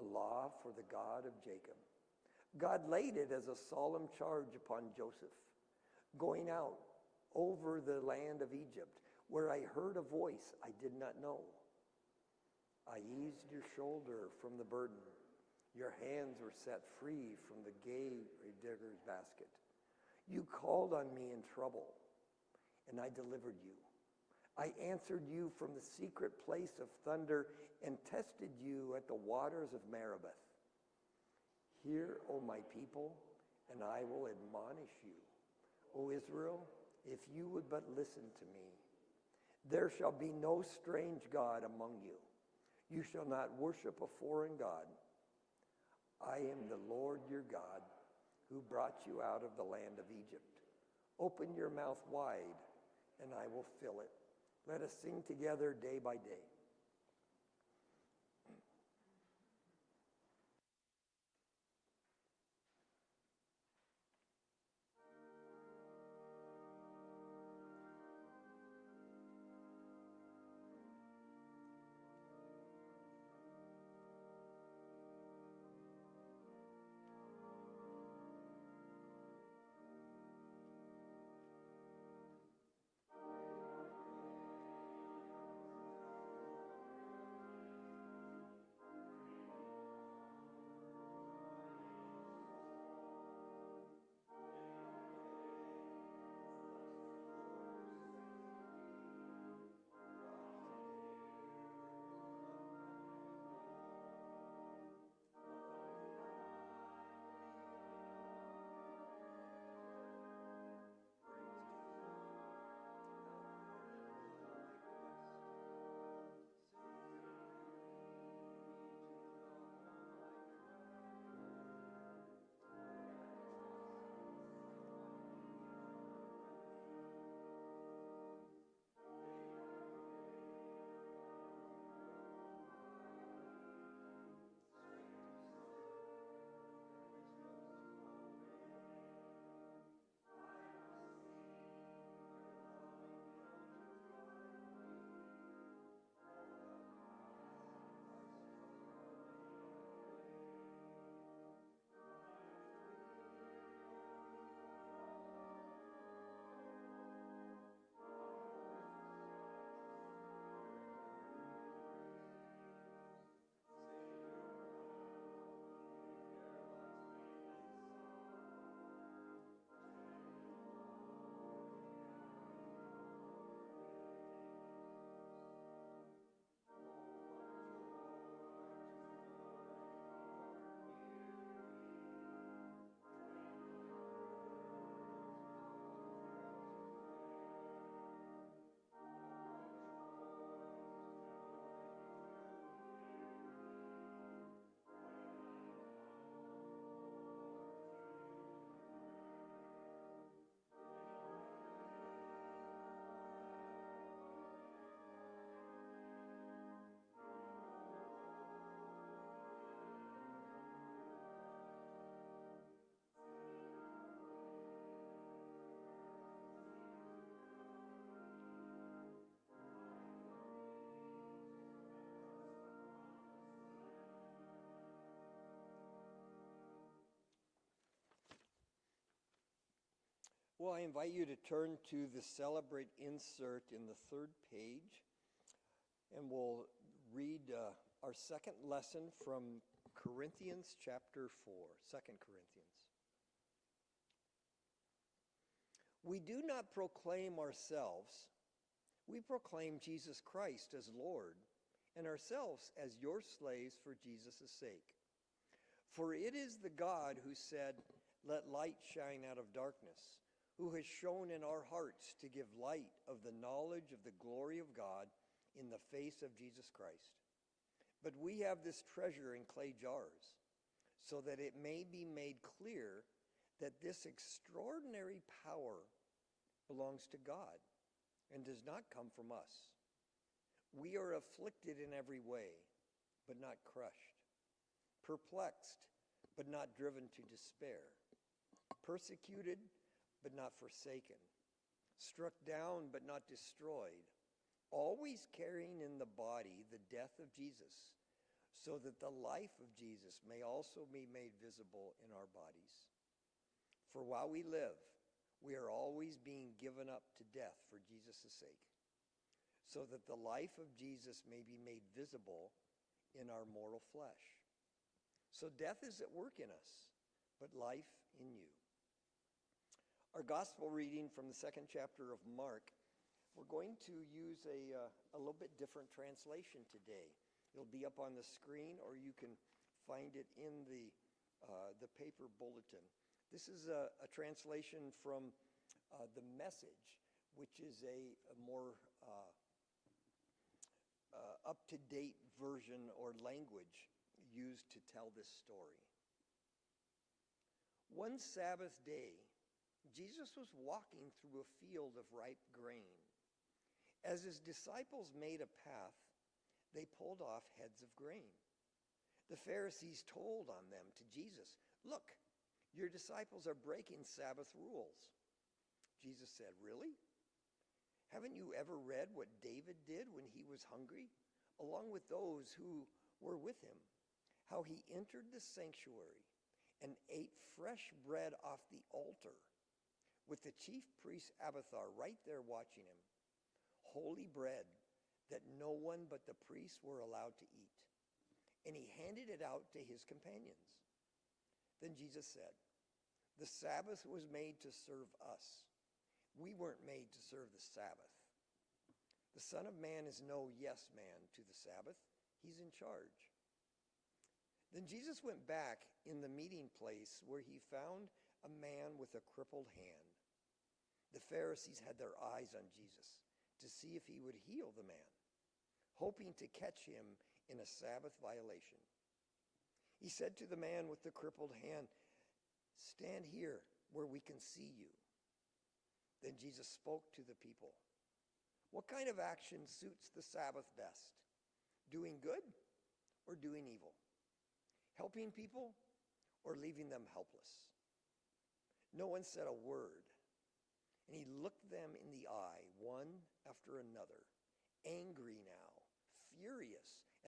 a law for the God of Jacob. God laid it as a solemn charge upon Joseph, going out over the land of Egypt, where I heard a voice I did not know. I eased your shoulder from the burden. Your hands were set free from the gay digger's basket. You called on me in trouble, and I delivered you. I answered you from the secret place of thunder and tested you at the waters of Meribah. Hear, O my people, and I will admonish you. O Israel, if you would but listen to me. There shall be no strange God among you. You shall not worship a foreign God. I am the Lord your God, who brought you out of the land of Egypt. Open your mouth wide, and I will fill it. Let us sing together day by day. Well, I invite you to turn to the Celebrate insert in the third page, and we'll read our second lesson from Corinthians chapter 4, 2 Corinthians. We do not proclaim ourselves. We proclaim Jesus Christ as Lord, and ourselves as your slaves for Jesus' sake. For it is the God who said, "Let light shine out of darkness," who has shone in our hearts to give light of the knowledge of the glory of God in the face of Jesus Christ. But we have this treasure in clay jars, so that it may be made clear that this extraordinary power belongs to God and does not come from us. We are afflicted in every way, but not crushed, perplexed, but not driven to despair, persecuted, but not forsaken, struck down, but not destroyed, always carrying in the body the death of Jesus, so that the life of Jesus may also be made visible in our bodies. For while we live, we are always being given up to death for Jesus' sake, so that the life of Jesus may be made visible in our mortal flesh. So death is at work in us, but life in you. Our gospel reading from the second chapter of Mark, we're going to use a little bit different translation today. It'll be up on the screen, or you can find it in the paper bulletin. This is a translation from the Message, which is a more up-to-date version or language used to tell this story. One Sabbath day, Jesus was walking through a field of ripe grain. As his disciples made a path, they pulled off heads of grain. The Pharisees told on them to Jesus, "Look, your disciples are breaking Sabbath rules." Jesus said, "Really? Haven't you ever read what David did when he was hungry, along with those who were with him? How he entered the sanctuary and ate fresh bread off the altar, with the chief priest Abiathar right there watching him. Holy bread that no one but the priests were allowed to eat. And he handed it out to his companions." Then Jesus said, "The Sabbath was made to serve us. We weren't made to serve the Sabbath. The Son of Man is no yes man to the Sabbath. He's in charge." Then Jesus went back in the meeting place where he found a man with a crippled hand. The Pharisees had their eyes on Jesus to see if he would heal the man, hoping to catch him in a Sabbath violation. He said to the man with the crippled hand, "Stand here where we can see you." Then Jesus spoke to the people. "What kind of action suits the Sabbath best? Doing good or doing evil? Helping people or leaving them helpless?" No one said a word, and he looked them in the eye, one after another, angry now, furious,